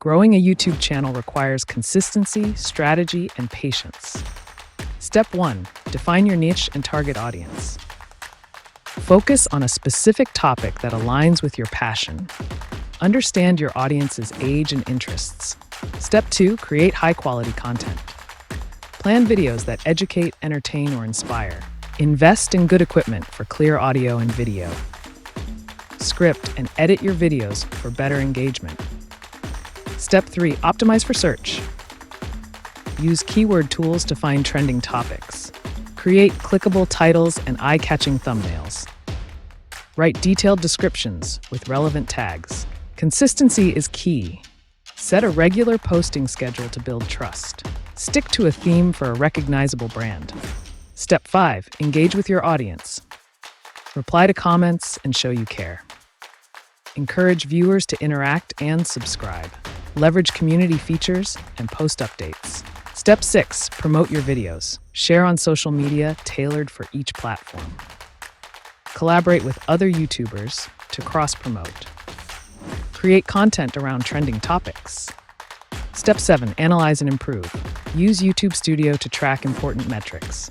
Growing a YouTube channel requires consistency, strategy, and patience. Step 1. Define your niche and target audience. Focus on a specific topic that aligns with your passion. Understand your audience's age and interests. Step 2. Create high-quality content. Plan videos that educate, entertain, or inspire. Invest in good equipment for clear audio and video. Script and edit your videos for better engagement. Step 3. Optimize for search. Use keyword tools to find trending topics. Create clickable titles and eye-catching thumbnails. Write detailed descriptions with relevant tags. Consistency is key. Set a regular posting schedule to build trust. Stick to a theme for a recognizable brand. Step 5. Engage with your audience. Reply to comments and show you care. Encourage viewers to interact and subscribe. Leverage community features and post updates. Step 6. Promote your videos. Share on social media tailored for each platform. Collaborate with other YouTubers to cross-promote. Create content around trending topics. Step 7. Analyze and improve. Use YouTube Studio to track important metrics.